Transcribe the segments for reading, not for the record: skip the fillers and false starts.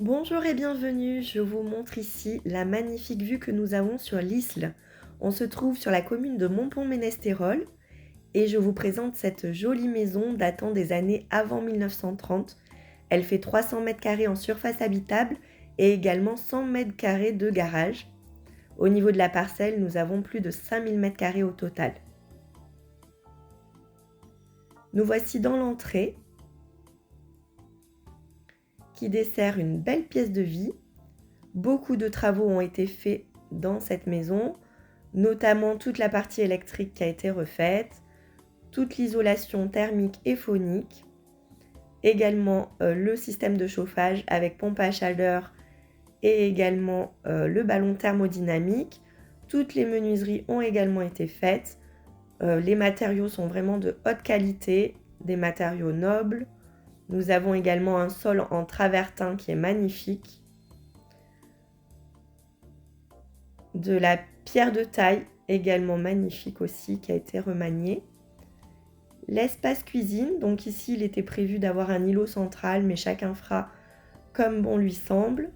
Bonjour et bienvenue, je vous montre ici la magnifique vue que nous avons sur l'Isle. On se trouve sur la commune de Montpont-Ménestérol et je vous présente cette jolie maison datant des années avant 1930. Elle fait 300 mètres carrés en surface habitable et également 100 mètres carrés de garage. Au niveau de la parcelle, nous avons plus de 5000 mètres carrés au total. Nous voici dans l'entrée qui dessert une belle pièce de vie. Beaucoup de travaux ont été faits dans cette maison, notamment toute la partie électrique qui a été refaite, toute l'isolation thermique et phonique, également le système de chauffage avec pompe à chaleur et également le ballon thermodynamique. Toutes les menuiseries ont également été faites. Les matériaux sont vraiment de haute qualité, des matériaux nobles. Nous avons également un sol en travertin qui est magnifique. De la pierre de taille, également magnifique aussi, qui a été remaniée. L'espace cuisine, donc ici il était prévu d'avoir un îlot central, mais chacun fera comme bon lui semble.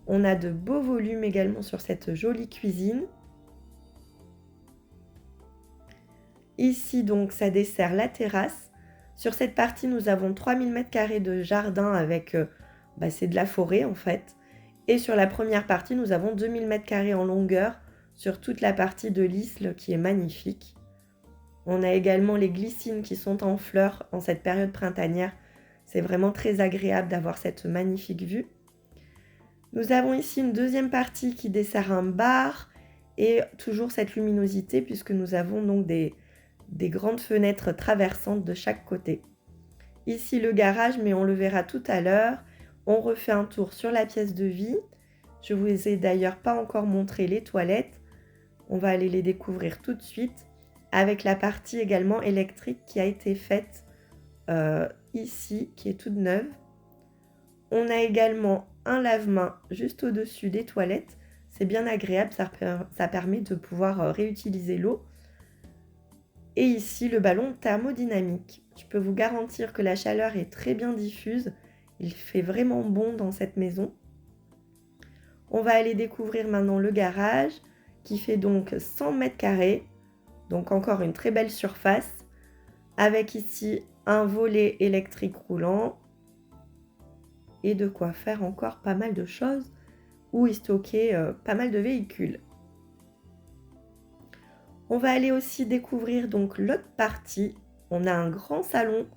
On a de beaux volumes également sur cette jolie cuisine. Ici donc ça dessert la terrasse. Sur cette partie nous avons 3000 m² de jardin avec, c'est de la forêt en fait. Et sur la première partie nous avons 2000 m² en longueur sur toute la partie de l'Isle qui est magnifique. On a également les glycines qui sont en fleurs en cette période printanière. C'est vraiment très agréable d'avoir cette magnifique vue. Nous avons ici une deuxième partie qui dessert un bar et toujours cette luminosité puisque nous avons donc des grandes fenêtres traversantes de chaque côté. Ici le garage, mais on le verra tout à l'heure. On refait un tour sur la pièce de vie. Je vous ai d'ailleurs pas encore montré les toilettes. On va aller les découvrir tout de suite avec la partie également électrique qui a été faite ici, qui est toute neuve. On a également un lave-mains juste au-dessus des toilettes. C'est bien agréable, ça permet de pouvoir réutiliser l'eau. Et ici, le ballon thermodynamique. Je peux vous garantir que la chaleur est très bien diffuse. Il fait vraiment bon dans cette maison. On va aller découvrir maintenant le garage qui fait donc 100 mètres carrés. Donc encore une très belle surface. Avec ici un volet électrique roulant. Et de quoi faire encore pas mal de choses. Où y stocker pas mal de véhicules. On va aller aussi découvrir donc l'autre partie. On a un grand salon.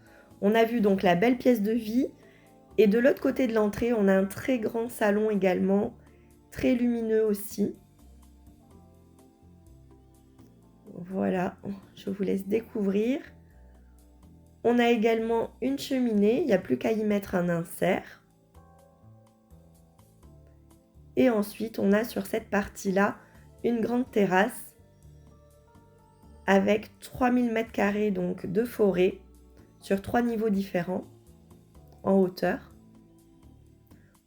On a vu donc la belle pièce de vie. Et de l'autre côté de l'entrée, on a un très grand salon également. Très lumineux aussi. Voilà, je vous laisse découvrir. On a également une cheminée. Il n'y a plus qu'à y mettre un insert. Et ensuite, on a sur cette partie-là une grande terrasse avec 3000 m² donc de forêt sur 3 niveaux différents en hauteur.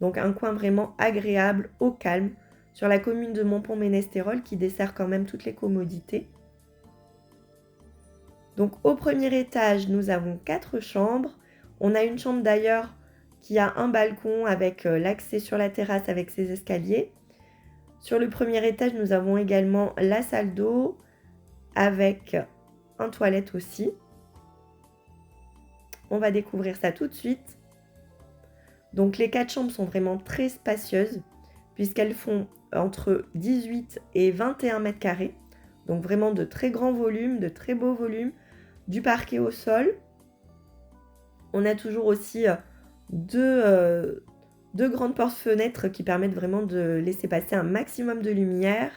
Donc un coin vraiment agréable, au calme, sur la commune de Montpont-Ménestérol qui dessert quand même toutes les commodités. Donc au premier étage, nous avons 4 chambres. On a une chambre d'ailleurs qui a un balcon avec l'accès sur la terrasse avec ses escaliers. Sur le premier étage, nous avons également la salle d'eau avec un toilette aussi. On va découvrir ça tout de suite. Donc les 4 chambres sont vraiment très spacieuses puisqu'elles font entre 18 et 21 m². Donc vraiment de très grands volumes, de très beaux volumes, du parquet au sol. On a toujours aussi deux grandes portes-fenêtres qui permettent vraiment de laisser passer un maximum de lumière.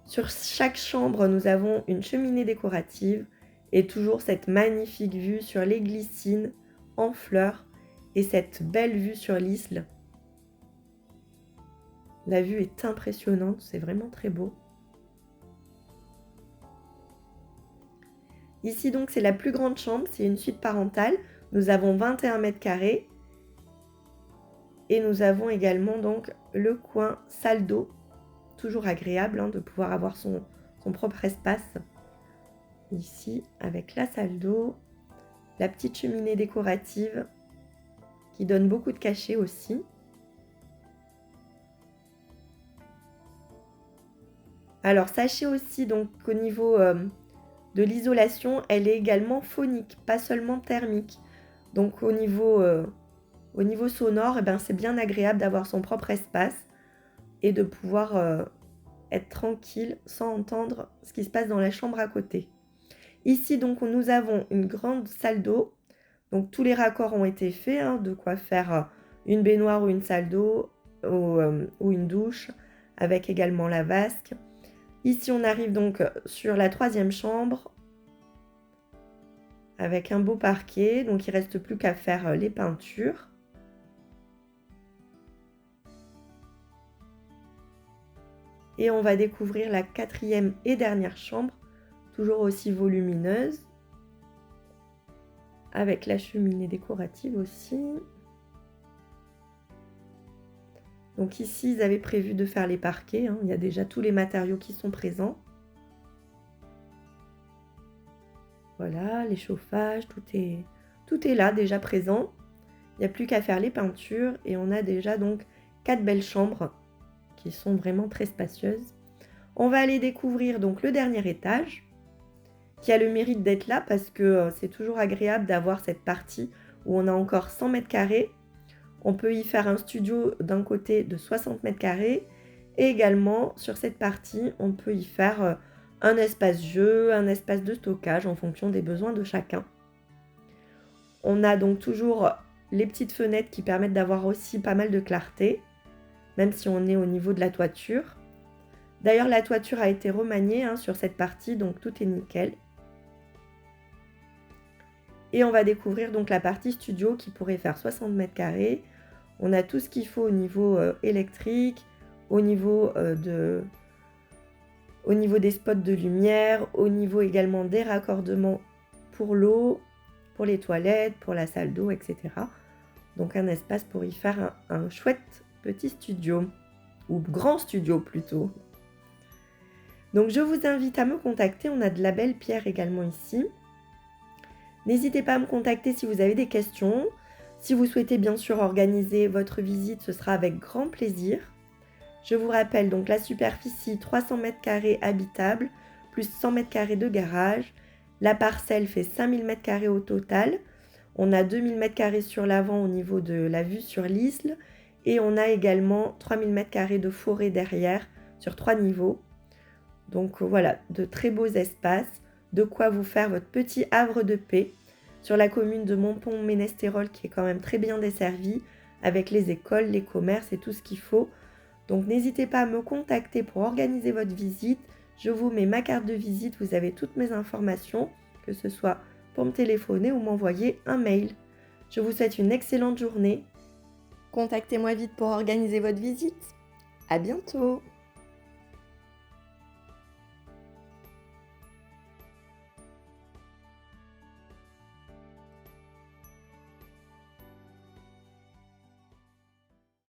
Sur chaque chambre, nous avons une cheminée décorative et toujours cette magnifique vue sur les glycines en fleurs et cette belle vue sur l'Isle. La vue est impressionnante, c'est vraiment très beau. Ici donc c'est la plus grande chambre, c'est une suite parentale. Nous avons 21 m². Et nous avons également donc le coin salle d'eau. Toujours agréable de pouvoir avoir son propre espace. Ici avec la salle d'eau, la petite cheminée décorative qui donne beaucoup de cachet aussi. Alors sachez aussi donc qu'au niveau de l'isolation, elle est également phonique, pas seulement thermique. Donc au niveau sonore, eh ben, c'est bien agréable d'avoir son propre espace et de pouvoir être tranquille sans entendre ce qui se passe dans la chambre à côté. Ici donc nous avons une grande salle d'eau. Donc tous les raccords ont été faits, hein, de quoi faire une baignoire ou une salle d'eau ou une douche, avec également la vasque. Ici on arrive donc sur la 3e chambre, avec un beau parquet, donc il ne reste plus qu'à faire les peintures. Et on va découvrir la 4e et dernière chambre, toujours aussi volumineuse, avec la cheminée décorative aussi. Donc ici, ils avaient prévu de faire les parquets, hein. Il y a déjà tous les matériaux qui sont présents. Voilà, les chauffages, tout est là déjà présent. Il n'y a plus qu'à faire les peintures et on a déjà donc 4 belles chambres qui sont vraiment très spacieuses. On va aller découvrir donc le dernier étage qui a le mérite d'être là parce que c'est toujours agréable d'avoir cette partie où on a encore 100 mètres carrés. On peut y faire un studio d'un côté de 60 mètres carrés et également sur cette partie, on peut y faire un espace jeu, un espace de stockage en fonction des besoins de chacun. On a donc toujours les petites fenêtres qui permettent d'avoir aussi pas mal de clarté, même si on est au niveau de la toiture. D'ailleurs, la toiture a été remaniée sur cette partie, donc tout est nickel. Et on va découvrir donc la partie studio qui pourrait faire 60 mètres carrés. On a tout ce qu'il faut au niveau électrique, au niveau des spots de lumière, au niveau également des raccordements pour l'eau, pour les toilettes, pour la salle d'eau, etc. Donc un espace pour y faire un chouette petit studio, ou grand studio plutôt. Donc je vous invite à me contacter, on a de la belle pierre également ici. N'hésitez pas à me contacter si vous avez des questions. Si vous souhaitez bien sûr organiser votre visite, ce sera avec grand plaisir. Je vous rappelle donc la superficie 300 m² habitable, plus 100 m² de garage. La parcelle fait 5000 m² au total. On a 2000 m² sur l'avant au niveau de la vue sur l'Isle. Et on a également 3000 m² de forêt derrière sur 3 niveaux. Donc voilà, de très beaux espaces, de quoi vous faire votre petit havre de paix sur la commune de Montpont-Ménestérol qui est quand même très bien desservie avec les écoles, les commerces et tout ce qu'il faut. Donc n'hésitez pas à me contacter pour organiser votre visite. Je vous mets ma carte de visite, vous avez toutes mes informations, que ce soit pour me téléphoner ou m'envoyer un mail. Je vous souhaite une excellente journée. Contactez-moi vite pour organiser votre visite. À bientôt!